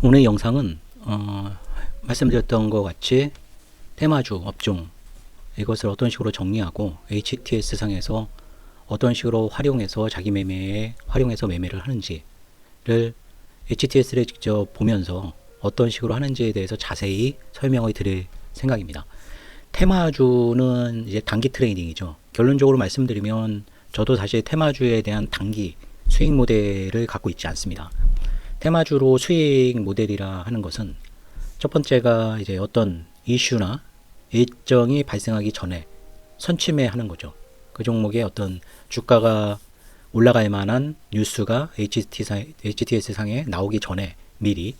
오늘 영상은 말씀드렸던 것 같이 테마주 업종 이것을 어떤 식으로 정리하고 HTS 상에서 어떤 식으로 활용해서 자기 매매에 활용해서 매매를 하는지를 HTS를 직접 보면서 어떤 식으로 하는지에 대해서 자세히 설명을 드릴 생각입니다. 테마주는 이제 단기 트레이딩이죠. 결론적으로 말씀드리면 저도 사실 테마주에 대한 단기 수익 모델을 갖고 있지 않습니다. 테마주로 수익 모델이라 하는 것은 첫 번째가 이제 어떤 이슈나 일정이 발생하기 전에 선침해 하는 거죠. 그 종목의 어떤 주가가 올라갈 만한 뉴스가 HTS 상에 나오기 전에 미리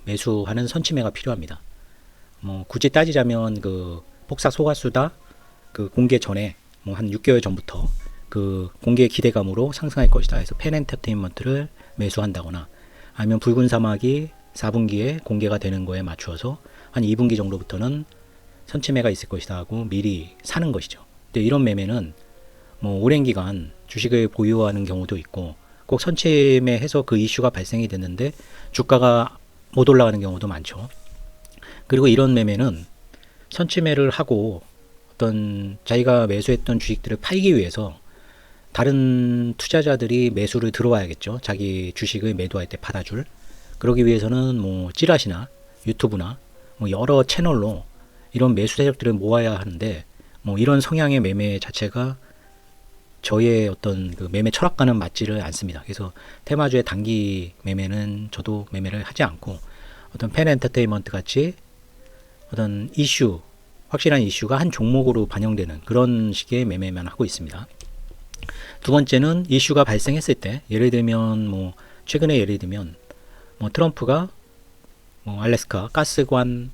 매수하는 선침해가 필요합니다. 굳이 따지자면 그 폭삭 소가수다 그 공개 전에 한 6개월 전부터 그 공개 기대감으로 상승할 것이다 해서 펜엔터테인먼트를 매수한다거나 아니면 붉은 사막이 4분기에 공개가 되는 거에 맞추어서 한 2분기 정도부터는 선침해가 있을 것이다 하고 미리 사는 것이죠. 근데 이런 매매는 오랜 기간 주식을 보유하는 경우도 있고 꼭 선침해 해서 그 이슈가 발생이 됐는데 주가가 못 올라가는 경우도 많죠. 그리고 이런 매매는 선침해를 하고 어떤 자기가 매수했던 주식들을 팔기 위해서 다른 투자자들이 매수를 들어와야겠죠. 자기 주식을 매도할 때 받아줄. 그러기 위해서는 찌라시나 유튜브나 여러 채널로 이런 매수 세력들을 모아야 하는데 이런 성향의 매매 자체가 저의 어떤 그 매매 철학과는 맞지를 않습니다. 그래서 테마주의 단기 매매는 저도 매매를 하지 않고 어떤 펜엔터테인먼트 같이 어떤 이슈, 확실한 이슈가 한 종목으로 반영되는 그런 식의 매매만 하고 있습니다. 두 번째는 이슈가 발생했을 때 예를 들면 최근에 예를 들면 트럼프가 알래스카 가스관에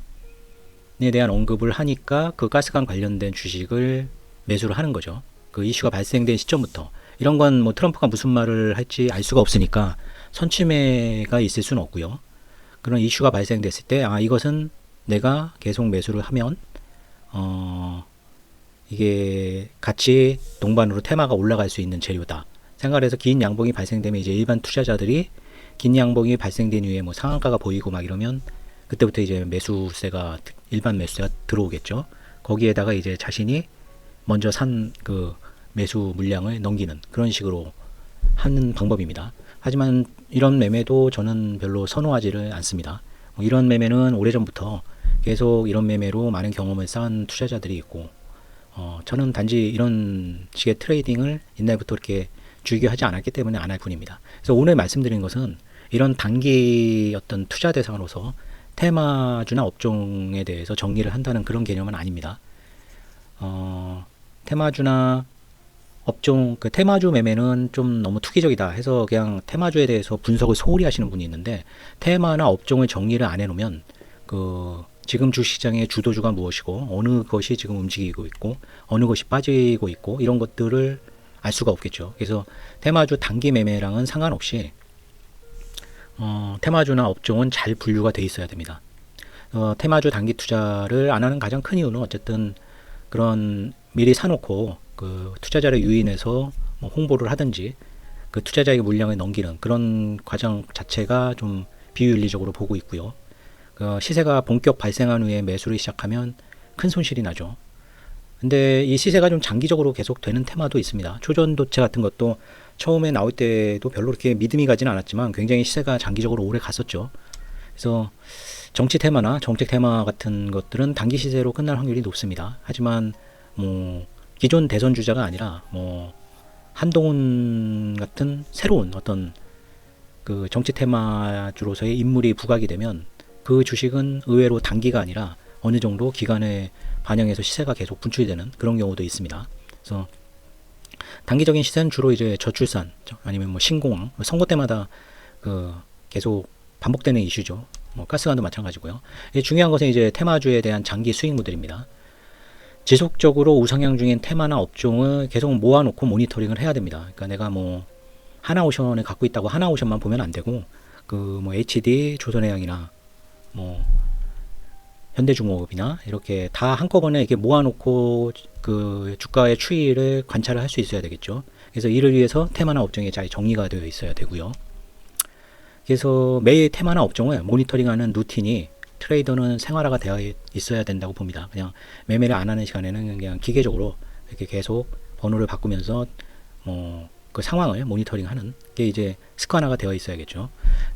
대한 언급을 하니까 그 가스관 관련된 주식을 매수를 하는 거죠. 그 이슈가 발생된 시점부터 이런 건 트럼프가 무슨 말을 할지 알 수가 없으니까 선침해가 있을 수는 없고요. 그런 이슈가 발생됐을 때 이것은 내가 계속 매수를 하면 이게 같이 동반으로 테마가 올라갈 수 있는 재료다 생각을 해서 긴 양봉이 발생되면 이제 일반 투자자들이 긴 양봉이 발생된 이후에 상한가가 보이고 막 이러면 그때부터 이제 매수세가 일반 매수세가 들어오겠죠. 거기에다가 이제 자신이 먼저 산 그 매수 물량을 넘기는 그런 식으로 하는 방법입니다. 하지만 이런 매매도 저는 별로 선호하지를 않습니다. 이런 매매는 오래전부터 계속 이런 매매로 많은 경험을 쌓은 투자자들이 있고 저는 단지 이런 식의 트레이딩을 옛날부터 이렇게 즐겨 하지 않았기 때문에 안 할 뿐입니다. 그래서 오늘 말씀드린 것은 이런 단기 어떤 투자 대상으로서 테마주나 업종에 대해서 정리를 한다는 그런 개념은 아닙니다. 테마주나 업종, 그 테마주 매매는 좀 너무 투기적이다 해서 그냥 테마주에 대해서 분석을 소홀히 하시는 분이 있는데 테마나 업종을 정리를 안 해놓으면 지금 주식시장의 주도주가 무엇이고 어느 것이 지금 움직이고 있고 어느 것이 빠지고 있고 이런 것들을 알 수가 없겠죠. 그래서 테마주 단기 매매랑은 상관없이 테마주나 업종은 잘 분류가 돼 있어야 됩니다. 테마주 단기 투자를 안 하는 가장 큰 이유는 어쨌든 그런 미리 사놓고 그 투자자를 유인해서 홍보를 하든지 그 투자자에게 물량을 넘기는 그런 과정 자체가 좀 비윤리적으로 보고 있고요. 시세가 본격 발생한 후에 매수를 시작하면 큰 손실이 나죠. 근데 이 시세가 좀 장기적으로 계속 되는 테마도 있습니다. 초전도체 같은 것도 처음에 나올 때도 별로 그렇게 믿음이 가지는 않았지만 굉장히 시세가 장기적으로 오래 갔었죠. 그래서 정치 테마나 정책 테마 같은 것들은 단기 시세로 끝날 확률이 높습니다. 하지만 기존 대선 주자가 아니라 한동훈 같은 새로운 어떤 그 정치 테마주로서의 인물이 부각이 되면 그 주식은 의외로 단기가 아니라 어느 정도 기간에 반영해서 시세가 계속 분출되는 그런 경우도 있습니다. 그래서 단기적인 시세는 주로 이제 저출산 아니면 신공항 선거 때마다 계속 반복되는 이슈죠. 가스관도 마찬가지고요. 중요한 것은 이제 테마주에 대한 장기 수익 모델입니다. 지속적으로 우상향 중인 테마나 업종을 계속 모아놓고 모니터링을 해야 됩니다. 그러니까 내가 하나오션을 갖고 있다고 하나오션만 보면 안 되고 HD, 조선해양이나 현대중공업이나 이렇게 다 한꺼번에 이렇게 모아놓고 그 주가의 추이를 관찰을 할 수 있어야 되겠죠. 그래서 이를 위해서 테마나 업종이 잘 정리가 되어 있어야 되고요. 그래서 매일 테마나 업종을 모니터링하는 루틴이 트레이더는 생활화가 되어 있어야 된다고 봅니다. 그냥 매매를 안 하는 시간에는 그냥 기계적으로 이렇게 계속 번호를 바꾸면서 그 상황을 모니터링하는 게 이제 습관화가 되어 있어야겠죠.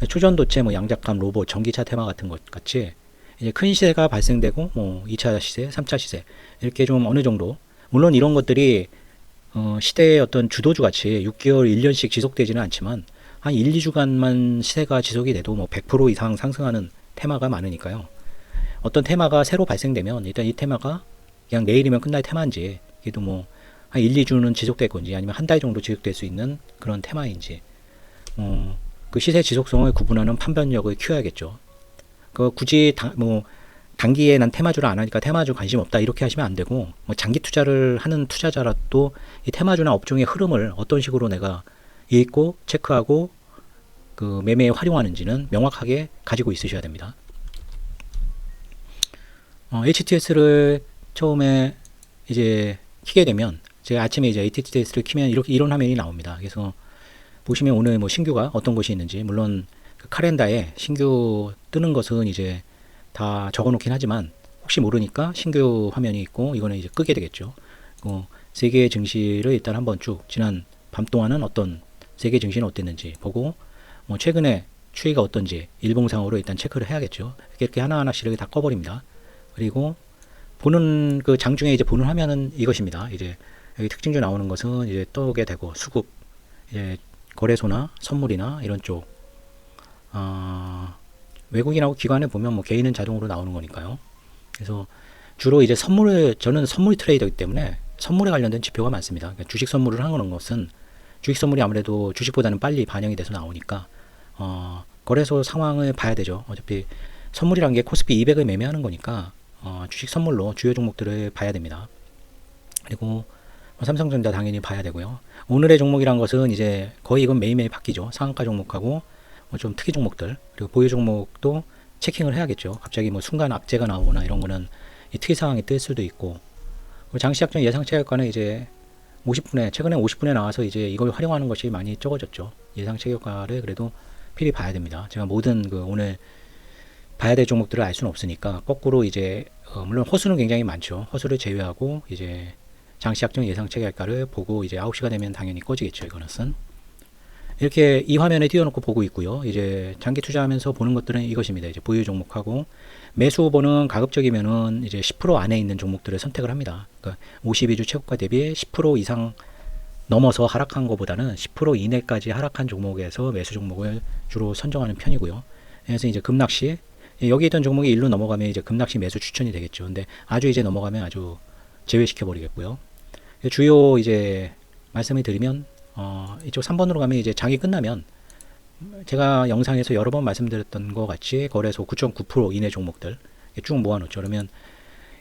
초전도체, 양자감, 로봇, 전기차 테마 같은 것 같이 이제 큰 시세가 발생되고 2차 시세, 3차 시세 이렇게 좀 어느 정도, 물론 이런 것들이 시대의 어떤 주도주 같이 6개월, 1년씩 지속되지는 않지만 한 1, 2주간만 시세가 지속이 돼도 100% 이상 상승하는 테마가 많으니까요. 어떤 테마가 새로 발생되면 일단 이 테마가 그냥 내일이면 끝날 테마인지, 그래도 한 1, 2주는 지속될 건지 아니면 한 달 정도 지속될 수 있는 그런 테마인지 그 시세 지속성을 구분하는 판단력을 키워야겠죠. 그 굳이 단기에 난 테마주를 안 하니까 테마주 관심 없다 이렇게 하시면 안 되고, 장기 투자를 하는 투자자라도 이 테마주나 업종의 흐름을 어떤 식으로 내가 읽고 체크하고 그 매매에 활용하는지는 명확하게 가지고 있으셔야 됩니다. HTS를 처음에 이제 키게 되면, 제가 아침에 이제 HTS를 키면 이런 화면이 나옵니다. 그래서 보시면 오늘 신규가 어떤 것이 있는지, 물론 그 카렌다에 신규 뜨는 것은 이제 다 적어 놓긴 하지만 혹시 모르니까 신규 화면이 있고, 이거는 이제 끄게 되겠죠. 세계 증시를 일단 한번 쭉 지난 밤 동안은 어떤 세계 증시는 어땠는지 보고, 최근에 추이가 어떤지 일봉상으로 일단 체크를 해야겠죠. 이렇게 하나하나씩 이렇게 다 꺼버립니다. 그리고 보는 그 장중에 이제 보는 화면은 이것입니다. 이제 여기 특징주 나오는 것은 이제 떠오게 되고, 수급, 이제 거래소나 선물이나 이런 쪽, 외국인하고 기관을 보면 개인은 자동으로 나오는 거니까요. 그래서 주로 이제 저는 선물 트레이더이기 때문에 선물에 관련된 지표가 많습니다. 그러니까 주식 선물을 하는 것은 주식 선물이 아무래도 주식보다는 빨리 반영이 돼서 나오니까 거래소 상황을 봐야 되죠. 어차피 선물이란 게 코스피 200을 매매하는 거니까 주식 선물로 주요 종목들을 봐야 됩니다. 그리고 삼성전자 당연히 봐야 되고요. 오늘의 종목이란 것은 이제 거의 이건 매일매일 바뀌죠. 상한가 종목하고 좀 특이 종목들, 그리고 보유 종목도 체킹을 해야겠죠. 갑자기 순간 악재가 나오거나 이런 거는 이 특이 상황이 뜰 수도 있고, 장시작전 예상 체결가는 이제 50분에, 최근에 50분에 나와서 이제 이걸 활용하는 것이 많이 적어졌죠. 예상 체결가를 그래도 필히 봐야 됩니다. 제가 모든 오늘 봐야 될 종목들을 알 수는 없으니까 거꾸로 이제 물론 허수는 굉장히 많죠. 허수를 제외하고 이제 장시작전 예상 체결가를 보고 이제 9시가 되면 당연히 꺼지겠죠. 이거는 이렇게 이 화면에 띄워놓고 보고 있고요. 이제 장기 투자하면서 보는 것들은 이것입니다. 이제 보유 종목하고 매수 후보는 가급적이면은 이제 10% 안에 있는 종목들을 선택을 합니다. 그러니까 52주 최고가 대비 10% 이상 넘어서 하락한 것보다는 10% 이내까지 하락한 종목에서 매수 종목을 주로 선정하는 편이고요. 그래서 이제 급락시, 여기 있던 종목이 일로 넘어가면 이제 급락시 매수 추천이 되겠죠. 근데 아주 이제 넘어가면 아주 제외시켜 버리겠고요. 주요 이제 말씀을 드리면 이쪽 3번으로 가면 이제 장이 끝나면 제가 영상에서 여러 번 말씀드렸던 것 같이 거래소 9.9% 이내 종목들 쭉 모아놓죠. 그러면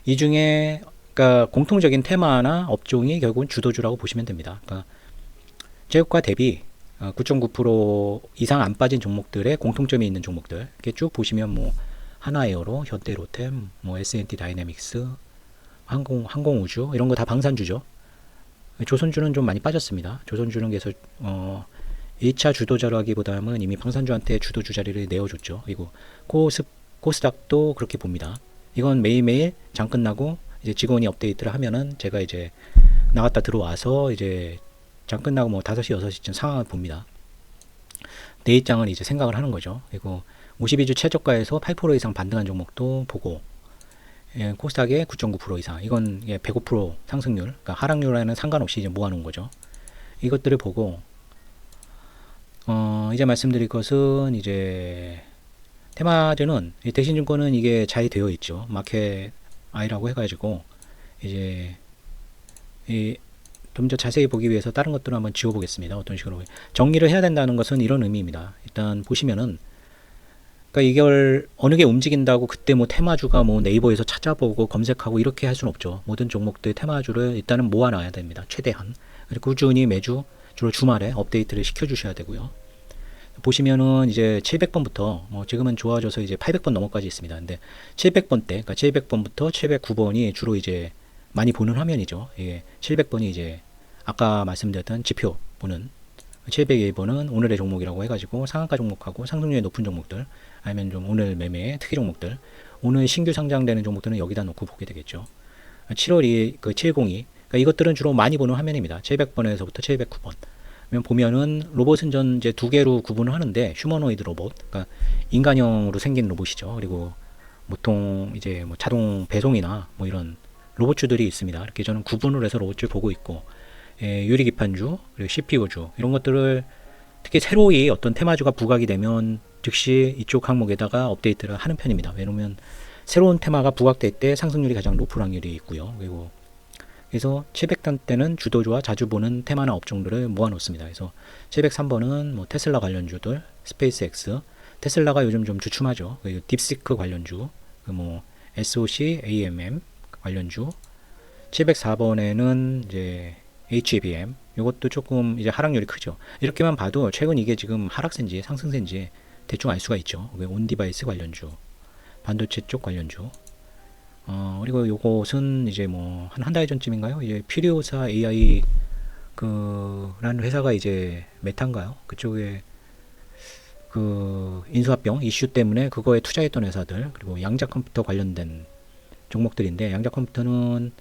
이 중에 그러니까 공통적인 테마나 업종이 결국은 주도주라고 보시면 됩니다. 그러니까 최고가 대비 9.9% 이상 안 빠진 종목들의 공통점이 있는 종목들 이렇게 쭉 보시면 하나에어로, 현대로템, S&T 다이내믹스, 항공우주 이런 거 다 방산주죠. 조선주는 좀 많이 빠졌습니다. 조선주는 계속 1차 주도자라기보다는 이미 방산주한테 주도주 자리를 내어줬죠. 그리고 코스닥도 그렇게 봅니다. 이건 매일매일 장 끝나고 이제 직원이 업데이트를 하면은 제가 이제 나갔다 들어와서 이제 장 끝나고 5시, 6시쯤 상황을 봅니다. 내일장은 이제 생각을 하는 거죠. 그리고 52주 최저가에서 8% 이상 반등한 종목도 보고, 코스닥의 9.9% 이상, 이건 105% 상승률, 그러니까 하락률에는 상관없이 이제 모아놓은 거죠. 이것들을 보고, 이제 말씀드릴 것은 이제 테마주는 대신증권은 이게 잘 되어 있죠. 마켓 아이라고 해가지고 이제 좀 더 자세히 보기 위해서 다른 것들을 한번 지워보겠습니다. 어떤 식으로 정리를 해야 된다는 것은 이런 의미입니다. 일단 보시면은, 그러니까 이걸 어느 게 움직인다고 그때 테마주가 네이버에서 찾아보고 검색하고 이렇게 할 수는 없죠. 모든 종목들 테마주를 일단은 모아놔야 됩니다. 최대한. 그리고 꾸준히 매주 주로 주말에 업데이트를 시켜주셔야 되고요. 보시면은 이제 700번부터 지금은 좋아져서 이제 800번 넘어까지 있습니다. 근데 700번 때, 그러니까 700번부터 709번이 주로 이제 많이 보는 화면이죠. 예, 700번이 이제 아까 말씀드렸던 지표 보는 702번은 오늘의 종목이라고 해가지고 상한가 종목하고 상승률이 높은 종목들, 아니면 좀 오늘 매매 특이 종목들, 오늘 신규 상장되는 종목들은 여기다 놓고 보게 되겠죠. 7월 2일 그 702, 그러니까 이것들은 주로 많이 보는 화면입니다. 700번에서부터 709번. 보면은 로봇은 전 이제 두 개로 구분을 하는데, 휴머노이드 로봇, 그러니까 인간형으로 생긴 로봇이죠. 그리고 보통 이제 뭐 자동 배송이나 뭐 이런 로봇주들이 있습니다. 이렇게 저는 구분을 해서 로봇주를 보고 있고, 유리기판주, 그리고 CPU주 이런 것들을 특히 새로이 어떤 테마주가 부각이 되면 즉시 이쪽 항목에다가 업데이트를 하는 편입니다. 왜냐면 새로운 테마가 부각될 때 상승률이 가장 높을 확률이 있고요. 그리고 그래서 700단 때는 주도주와 자주 보는 테마나 업종들을 모아놓습니다. 그래서 703번은 뭐 테슬라 관련주들, 스페이스X, 테슬라가 요즘 좀 주춤하죠. 그리고 딥시크 관련주, 뭐 SOC, AMM 관련주. 704번에는 이제 HBM, 이것도 조금 이제 하락률이 크죠. 이렇게만 봐도 최근 이게 지금 하락세인지 상승세인지 대충 알 수가 있죠. 온디바이스 관련주, 반도체 쪽 관련주. 그리고 요것은 이제 뭐 한 달 전쯤인가요? 이제 퓨리오사 AI 라는 회사가 이제 메타인가요? 그쪽에 그 인수합병 이슈 때문에 그거에 투자했던 회사들, 그리고 양자 컴퓨터 관련된 종목들인데, 양자 컴퓨터는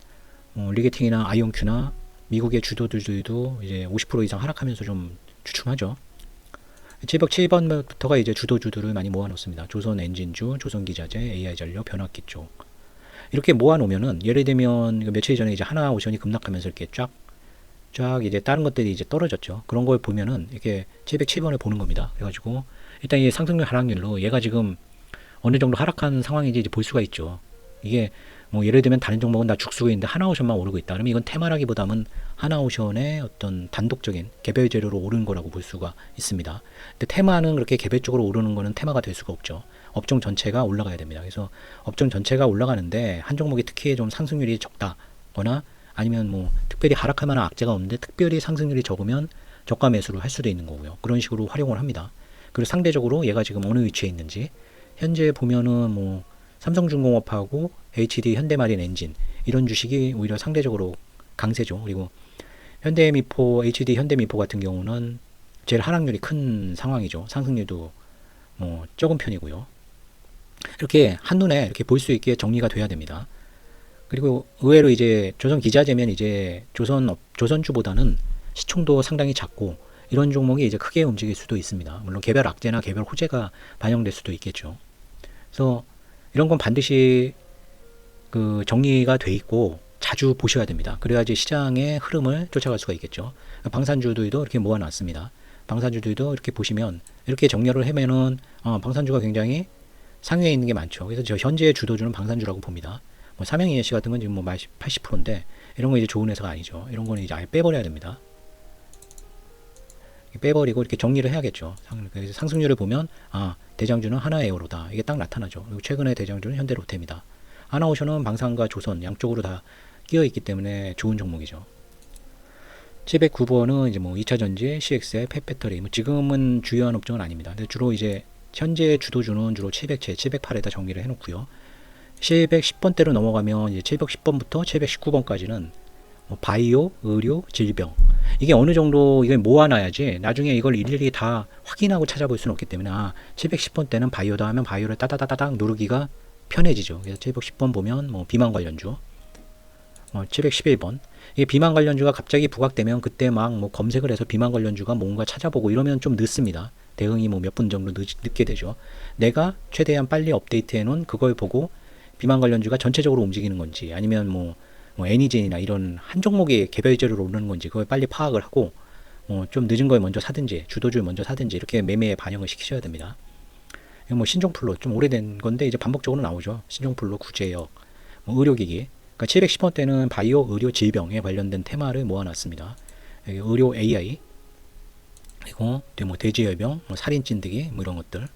리게팅이나 아이온큐나 미국의 주도주들도 이제 50% 이상 하락하면서 좀 주춤하죠. 707번부터가 이제 주도주들을 많이 모아놓습니다. 조선 엔진주, 조선기자재, AI전력, 변압기 쪽. 이렇게 모아놓으면은, 예를 들면 며칠 전에 이제 하나오션이 급락하면서 이렇게 쫙 이제 다른 것들이 이제 떨어졌죠. 그런 걸 보면은 이렇게 707번을 보는 겁니다. 그래가지고 일단 이 상승률 하락률로 얘가 지금 어느 정도 하락한 상황인지 이제 볼 수가 있죠. 이게 뭐 예를 들면 다른 종목은 다 죽수고 있는데 하나오션만 오르고 있다. 그러면 이건 테마라기보다는 하나오션의 어떤 단독적인 개별 재료로 오르는 거라고 볼 수가 있습니다. 근데 테마는 그렇게 개별적으로 오르는 거는 테마가 될 수가 없죠. 업종 전체가 올라가야 됩니다. 그래서 업종 전체가 올라가는데 한 종목이 특히 좀 상승률이 적다거나, 아니면 뭐 특별히 하락할 만한 악재가 없는데 특별히 상승률이 적으면 저가 매수를 할 수도 있는 거고요. 그런 식으로 활용을 합니다. 그리고 상대적으로 얘가 지금 어느 위치에 있는지, 현재 보면은 뭐 삼성중공업하고 HD 현대마린 엔진 이런 주식이 오히려 상대적으로 강세죠. 그리고 현대미포, HD 현대미포 같은 경우는 제일 하락률이 큰 상황이죠. 상승률도 뭐 적은 편이고요. 이렇게 한눈에 이렇게 볼 수 있게 정리가 돼야 됩니다. 그리고 의외로 이제 조선기자재면 이제 조선주보다는 시총도 상당히 작고, 이런 종목이 이제 크게 움직일 수도 있습니다. 물론 개별 악재나 개별 호재가 반영될 수도 있겠죠. 그래서 이런 건 반드시 그 정리가 돼 있고 자주 보셔야 됩니다. 그래야지 시장의 흐름을 쫓아갈 수가 있겠죠. 방산주들도 이렇게 모아놨습니다. 방산주들도 이렇게 보시면, 이렇게 정렬을 하면은 방산주가 굉장히 상위에 있는 게 많죠. 그래서 저 현재의 주도주는 방산주라고 봅니다. 뭐 삼양이네시 같은 건 지금 뭐 80%인데 이런 거 이제 좋은 회사가 아니죠. 이런 거는 이제 아예 빼버려야 됩니다. 빼버리고 이렇게 정리를 해야겠죠. 그래서 상승률을 보면 대장주는 하나에어로다, 이게 딱 나타나죠. 그리고 최근에 대장주는 현대로템이다. 하나오션은 방산과 조선 양쪽으로 다 끼어 있기 때문에 좋은 종목이죠. 709번은 이제 뭐 2차전지, CX의 펫배터리, 뭐 지금은 주요한 업종은 아닙니다. 근데 주로 이제 현재 주도주는 주로 707, 708에다 정리를 해놓고요. 710번대로 넘어가면 이제 710번부터 719번까지는 뭐 바이오, 의료, 질병, 이게 어느 정도 이걸 모아놔야지 나중에 이걸 일일이 다 확인하고 찾아볼 수는 없기 때문에 710번대는 바이오다 하면 바이오를 따다다다닥 누르기가 편해지죠. 그래서 710번 보면 뭐 비만 관련주, 711번, 이게 비만 관련주가 갑자기 부각되면 그때 막 뭐 검색을 해서 비만 관련주가 뭔가 찾아보고 이러면 좀 늦습니다. 대응이 뭐 몇 분 정도 늦게 되죠. 내가 최대한 빨리 업데이트해 놓은 그걸 보고 비만 관련주가 전체적으로 움직이는 건지, 아니면 뭐 애니젠이나 이런 한 종목의 개별적으로 오르는 건지 그걸 빨리 파악을 하고 좀 늦은 걸 먼저 사든지 주도주를 먼저 사든지 이렇게 매매에 반영을 시키셔야 됩니다. 이거 뭐 신종플로 좀 오래된 건데 이제 반복적으로 나오죠. 신종플로, 구제역, 뭐 의료기기. 그러니까 710번대는 바이오, 의료, 질병에 관련된 테마를 모아놨습니다. 여기 의료 AI, 그리고 뭐 돼지열병, 뭐 살인찐득이, 뭐 이런 것들.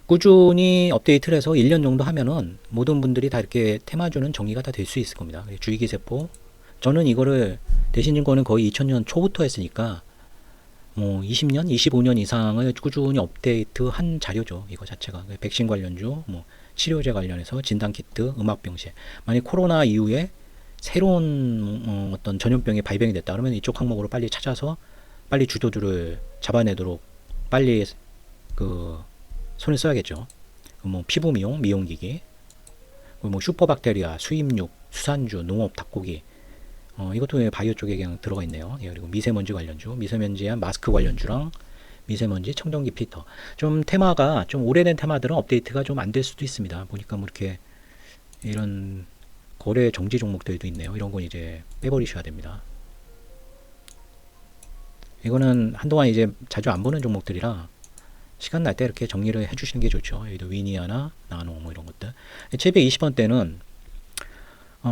꾸준히 업데이트를 해서 1년 정도 하면은 모든 분들이 다 이렇게 테마주는 정리가 다 될 수 있을 겁니다. 주의기세포, 저는 이거를 대신증권은 거의 2000년 초부터 했으니까 뭐 20년, 25년 이상을 꾸준히 업데이트 한 자료죠. 이거 자체가 백신 관련주, 뭐 치료제 관련해서 진단키트, 음압병실. 만약 코로나 이후에 새로운 어떤 전염병이 발병이 됐다 그러면 이쪽 항목으로 빨리 찾아서 빨리 주도주를 잡아내도록 빨리 그 손을 써야겠죠. 뭐 피부 미용, 미용기기, 뭐 슈퍼박테리아, 수입육, 수산주, 농업, 닭고기, 이것도 바이오 쪽에 그냥 들어가 있네요. 예, 그리고 미세먼지 관련주, 미세먼지한 마스크 관련주랑 미세먼지 청정기 필터. 좀 테마가 좀 오래된 테마들은 업데이트가 좀 안 될 수도 있습니다. 보니까 뭐 이렇게 이런 거래 정지 종목들도 있네요. 이런 건 이제 빼버리셔야 됩니다. 이거는 한동안 이제 자주 안 보는 종목들이라 시간 날 때 이렇게 정리를 해주시는 게 좋죠. 여기도 위니아나 나노 뭐 이런 것들. 720원대는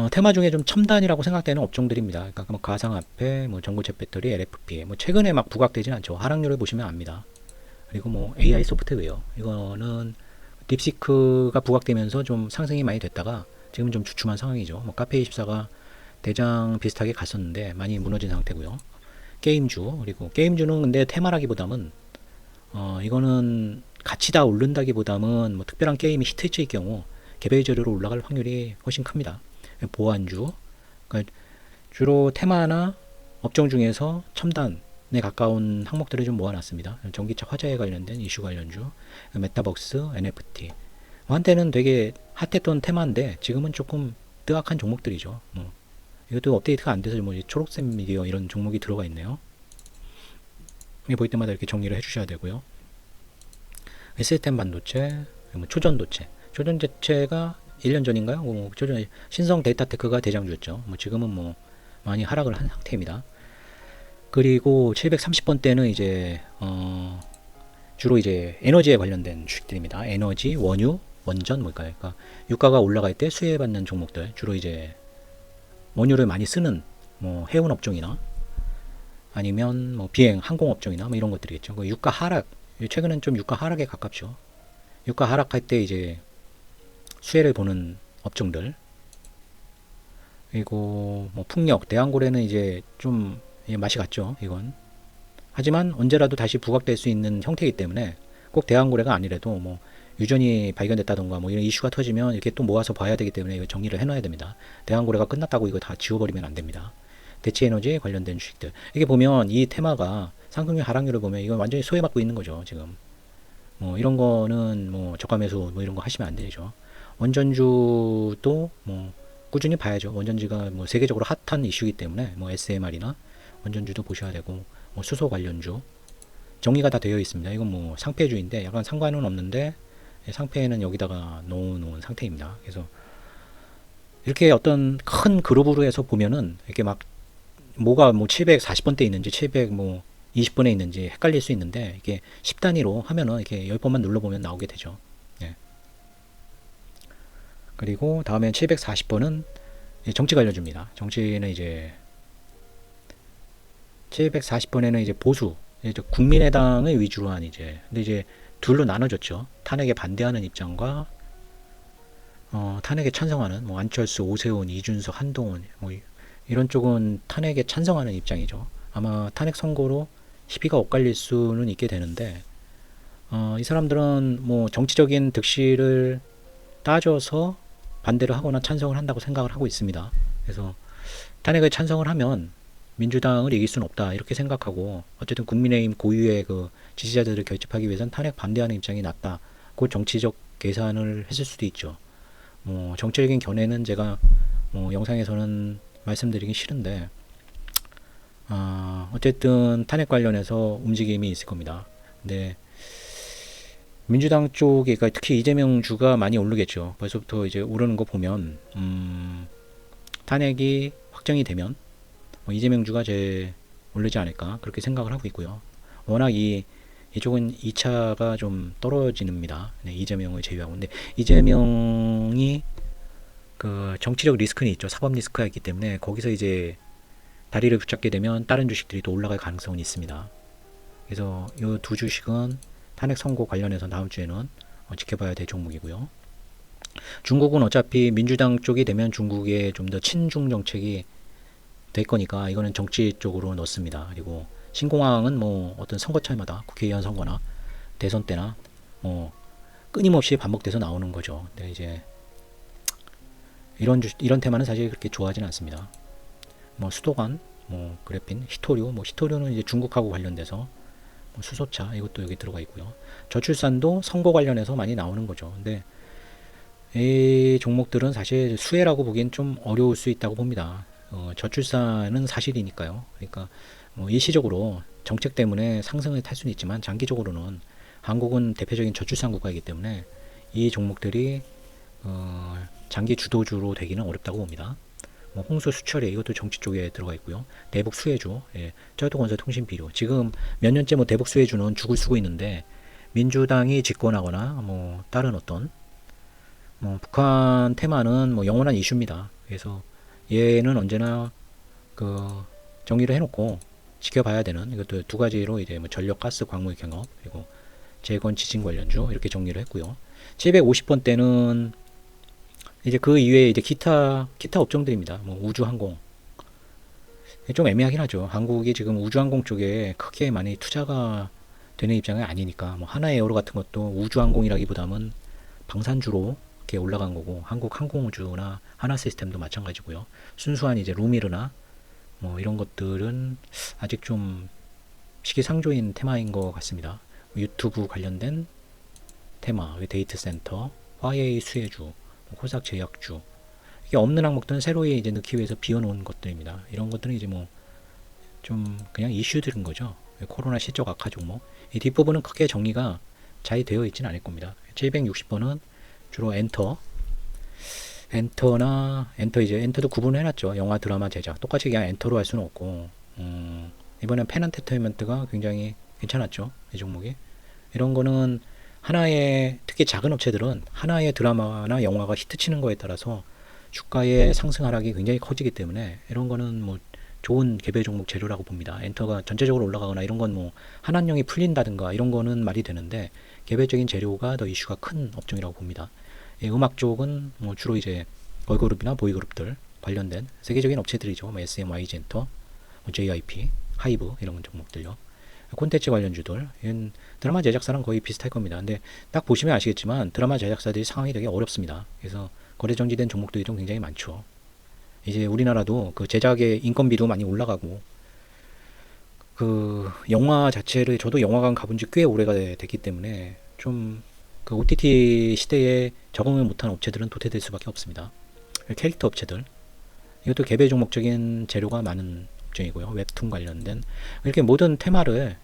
테마 중에 좀 첨단이라고 생각되는 업종들입니다. 그러니까 뭐 가상화폐, 뭐 전고체 배터리, LFP, 뭐 최근에 막 부각되진 않죠. 하락률을 보시면 압니다. 그리고 뭐 AI 소프트웨어, 이거는 딥시크가 부각되면서 좀 상승이 많이 됐다가 지금 좀 주춤한 상황이죠. 뭐 카페24가 대장 비슷하게 갔었는데 많이 무너진 상태고요. 게임주, 그리고 게임주는 근데 테마라기보다는 이거는 같이 다 오른다기보다는 뭐 특별한 게임이 히트칠 경우 개별 재료로 올라갈 확률이 훨씬 큽니다. 보안주, 그러니까 주로 테마나 업종 중에서 첨단에 가까운 항목들을 좀 모아놨습니다. 전기차 화재에 관련된 이슈 관련주, 메타버스, NFT. 한때는 되게 핫했던 테마인데 지금은 조금 뜨악한 종목들이죠. 이것도 업데이트가 안 돼서 뭐 초록색 미디어 이런 종목이 들어가 있네요. 이게 보일 때마다 이렇게 정리를 해주셔야 되고요. 시스템 반도체, 뭐 초전도체. 초전도체가 1년 전인가요? 초전 신성 데이터테크가 대장주였죠. 지금은 뭐 많이 하락을 한 상태입니다. 그리고 730번대는 이제 주로 이제 에너지에 관련된 주식들입니다. 에너지, 원유, 원전 뭘까요? 그러니까 유가가 올라갈 때 수혜받는 종목들, 주로 이제 원유를 많이 쓰는 뭐 해운 업종이나 아니면 뭐 비행, 항공 업종이나 뭐 이런 것들이겠죠. 그 유가 하락, 최근은 좀 유가 하락에 가깝죠. 유가 하락할 때 이제 수혜를 보는 업종들. 그리고 뭐 풍력, 대왕고래는 이제 좀 맛이 갔죠. 이건. 하지만 언제라도 다시 부각될 수 있는 형태이기 때문에 꼭 대왕고래가 아니라도 뭐 유전이 발견됐다던가 뭐 이런 이슈가 터지면 이렇게 또 모아서 봐야 되기 때문에 이거 정리를 해놔야 됩니다. 대왕고래가 끝났다고 이거 다 지워버리면 안 됩니다. 대체에너지에 관련된 주식들. 이게 보면 이 테마가 상승률 하락률을 보면 이건 완전히 소외받고 있는 거죠. 지금. 뭐 이런 거는 뭐 저가 매수 뭐 이런 거 하시면 안 되죠. 원전주도 뭐 꾸준히 봐야죠. 원전지가 뭐 세계적으로 핫한 이슈이기 때문에 뭐 SMR이나 원전주도 보셔야 되고 뭐 수소 관련주 정리가 다 되어 있습니다. 이건 뭐 상패주인데 약간 상관은 없는데 상패는 여기다가 넣어놓은 상태입니다. 그래서 이렇게 어떤 큰 그룹으로 해서 보면은 이렇게 막 뭐가 뭐 740번대 있는지 700 뭐 20번에 있는지 헷갈릴 수 있는데 이게 10단위로 하면은 이렇게 10번만 눌러보면 나오게 되죠. 예. 그리고 다음에 740번은 정치 관련주입니다. 정치는 이제 740번에는 이제 보수, 이제 국민의당을 위주로 한 이제, 근데 이제 둘로 나눠졌죠. 탄핵에 반대하는 입장과 탄핵에 찬성하는 뭐 안철수, 오세훈, 이준석, 한동훈 뭐 이런 쪽은 탄핵에 찬성하는 입장이죠. 아마 탄핵 선고로 시비가 엇갈릴 수는 있게 되는데 이 사람들은 뭐 정치적인 득실을 따져서 반대를 하거나 찬성을 한다고 생각을 하고 있습니다. 그래서 탄핵에 찬성을 하면 민주당을 이길 수는 없다 이렇게 생각하고 어쨌든 국민의힘 고유의 그 지지자들을 결집하기 위해서는 탄핵 반대하는 입장이 낫다. 그 정치적 계산을 했을 수도 있죠. 뭐 정치적인 견해는 제가 뭐 영상에서는 말씀드리기 싫은데 어쨌든 탄핵 관련해서 움직임이 있을 겁니다. 근데 민주당 쪽에 그러니까 특히 이재명 주가 많이 오르겠죠. 벌써부터 이제 오르는 거 보면 탄핵이 확정이 되면 이재명 주가 제일 오르지 않을까 그렇게 생각을 하고 있고요. 워낙 이쪽은 2차가 좀 떨어집니다. 네, 이재명을 제외하고. 근데 이재명이 그 정치적 리스크는 있죠. 사법 리스크가 있기 때문에 거기서 이제 다리를 붙잡게 되면 다른 주식들이 또 올라갈 가능성은 있습니다. 그래서 이 두 주식은 탄핵 선고 관련해서 다음 주에는 지켜봐야 될 종목이고요. 중국은 어차피 민주당 쪽이 되면 중국의 좀 더 친중 정책이 될 거니까 이거는 정치 쪽으로 넣습니다. 그리고 신공항은 뭐 어떤 선거철마다 국회의원 선거나 대선 때나 뭐 끊임없이 반복돼서 나오는 거죠. 근데 이제 이런 테마는 사실 그렇게 좋아하지는 않습니다. 뭐 수도관, 뭐 그래핀, 히토류, 뭐 히토류는 이제 중국하고 관련돼서 뭐 수소차 이것도 여기 들어가 있고요. 저출산도 선거 관련해서 많이 나오는 거죠. 근데 이 종목들은 사실 수혜라고 보기엔 좀 어려울 수 있다고 봅니다. 저출산은 사실이니까요. 그러니까 뭐 일시적으로 정책 때문에 상승을 탈 수는 있지만 장기적으로는 한국은 대표적인 저출산 국가이기 때문에 이 종목들이 장기 주도주로 되기는 어렵다고 봅니다. 뭐 홍수 수철에 이것도 정치 쪽에 들어가 있고요. 대북 수혜주, 예, 철도건설 통신비료. 지금 몇 년째 뭐 대북 수혜주는 죽을 쓰고 있는데 민주당이 집권하거나 뭐 다른 어떤 뭐 북한 테마는 뭐 영원한 이슈입니다. 그래서 얘는 언제나 그 정리를 해놓고 지켜봐야 되는 이것도 두 가지로 이제 뭐 전력, 가스, 광물 경업 그리고 재건, 지진 관련주 이렇게 정리를 했고요. 750번 때는 이제 그 이외에 이제 기타 업종들입니다. 뭐 우주항공 좀 애매하긴 하죠. 한국이 지금 우주항공 쪽에 크게 많이 투자가 되는 입장이 아니니까 뭐 하나에어로 같은 것도 우주항공이라기보다는 방산주로 이렇게 올라간 거고 한국 항공우주나 하나시스템도 마찬가지고요. 순수한 이제 루미르나 뭐 이런 것들은 아직 좀 시기상조인 테마인 것 같습니다. 유튜브 관련된 테마, 데이터 센터, 화웨이 수혜주, 코삭 제약주 이게 없는 항목들은 새로이 이제 넣기 위해서 비워놓은 것들입니다. 이런 것들은 이제 뭐 좀 그냥 이슈들인 거죠. 코로나 시적 악화 종목. 이 뒷부분은 크게 정리가 잘 되어 있지는 않을 겁니다. 760번은 주로 엔터 이제 엔터도 구분을 해놨죠. 영화 드라마 제작 똑같이 그냥 엔터로 할 수는 없고 이번엔 펜엔터테인먼트가 굉장히 괜찮았죠. 이 종목이 이런 거는 하나의 특히 작은 업체들은 하나의 드라마나 영화가 히트치는 거에 따라서 주가의 상승 하락이 굉장히 커지기 때문에 이런 거는 뭐 좋은 개별 종목 재료라고 봅니다. 엔터가 전체적으로 올라가거나 이런 건 뭐 한한령이 풀린다든가 이런 거는 말이 되는데 개별적인 재료가 더 이슈가 큰 업종이라고 봅니다. 예, 음악 쪽은 뭐 주로 이제 걸그룹이나 보이그룹들 관련된 세계적인 업체들이죠. 뭐 SM, YG엔터, 뭐 JYP, 하이브 이런 종목들요. 콘텐츠 관련주들, 드라마 제작사랑 거의 비슷할 겁니다. 근데 딱 보시면 아시겠지만 드라마 제작사들이 상황이 되게 어렵습니다. 그래서 거래 정지된 종목들이 좀 굉장히 많죠. 이제 우리나라도 그 제작의 인건비도 많이 올라가고 그 영화 자체를 저도 영화관 가본 지 꽤 오래가 됐기 때문에 좀 그 OTT 시대에 적응을 못한 업체들은 도태될 수밖에 없습니다. 캐릭터 업체들 이것도 개별 종목적인 재료가 많은 업종이고요. 웹툰 관련된 이렇게 모든 테마를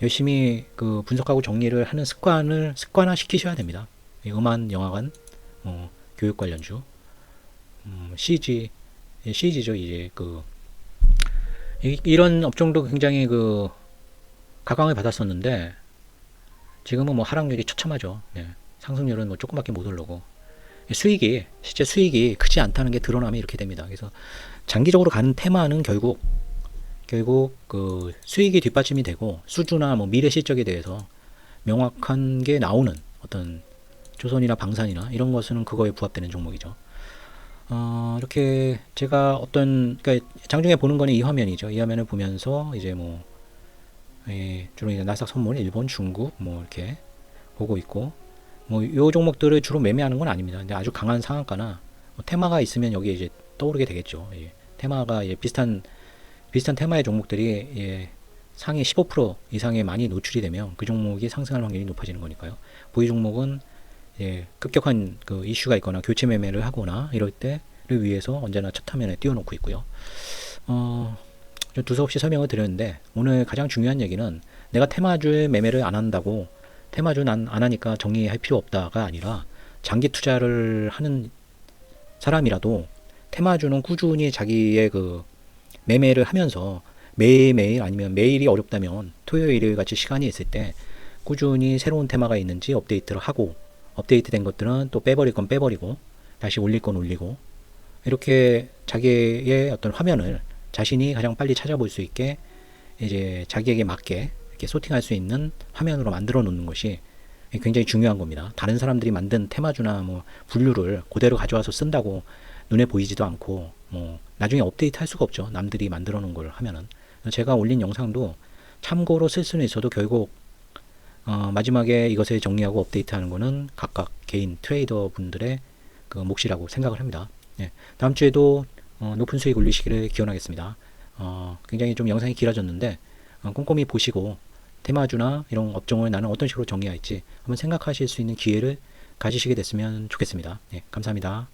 열심히 그 분석하고 정리를 하는 습관화 시키셔야 됩니다. 음악, 영화관, 교육 관련주, CG죠. 이제 이런 업종도 굉장히 그 각광을 받았었는데 지금은 뭐 하락률이 처참하죠. 네. 상승률은 뭐 조금밖에 못 오르고 실제 수익이 크지 않다는 게 드러나면 이렇게 됩니다. 그래서 장기적으로 가는 테마는 결국 그 수익이 뒷받침이 되고 수주나 뭐 미래 실적에 대해서 명확한 게 나오는 어떤 조선이나 방산이나 이런 것은 그거에 부합되는 종목이죠. 이렇게 제가 그러니까 장중에 보는 거는 이 화면이죠. 이 화면을 보면서 이제 뭐 주로 이제 나스닥 선물, 일본, 중국 뭐 이렇게 보고 있고 뭐 요 종목들을 주로 매매하는 건 아닙니다. 근데 아주 강한 상한가나 뭐 테마가 있으면 여기에 이제 떠오르게 되겠죠. 테마가 비슷한 테마의 종목들이 상위 15% 이상에 많이 노출이 되면 그 종목이 상승할 확률이 높아지는 거니까요. 보유 종목은 급격한 그 이슈가 있거나 교체 매매를 하거나 이럴 때를 위해서 언제나 첫 화면에 띄워놓고 있고요. 좀 두서없이 설명을 드렸는데 오늘 가장 중요한 얘기는 내가 테마주 매매를 안 한다고 테마주는 안 하니까 정리할 필요 없다가 아니라 장기 투자를 하는 사람이라도 테마주는 꾸준히 자기의 그 매매를 하면서 매일매일 아니면 매일이 어렵다면 토요일, 일요일 같이 시간이 있을 때 꾸준히 새로운 테마가 있는지 업데이트를 하고 업데이트된 것들은 또 빼버릴 건 빼버리고 다시 올릴 건 올리고 이렇게 자기의 어떤 화면을 자신이 가장 빨리 찾아볼 수 있게 이제 자기에게 맞게 이렇게 소팅할 수 있는 화면으로 만들어 놓는 것이 굉장히 중요한 겁니다. 다른 사람들이 만든 테마주나 뭐 분류를 그대로 가져와서 쓴다고 눈에 보이지도 않고 뭐 나중에 업데이트 할 수가 없죠. 남들이 만들어 놓은 걸 하면은. 제가 올린 영상도 참고로 쓸 수는 있어도 결국 마지막에 이것을 정리하고 업데이트하는 거는 각각 개인 트레이더 분들의 그 몫이라고 생각을 합니다. 다음 주에도 높은 수익 올리시기를 기원하겠습니다. 굉장히 좀 영상이 길어졌는데 꼼꼼히 보시고 테마주나 이런 업종을 나는 어떤 식으로 정리할지 한번 생각하실 수 있는 기회를 가지시게 됐으면 좋겠습니다. 네, 감사합니다.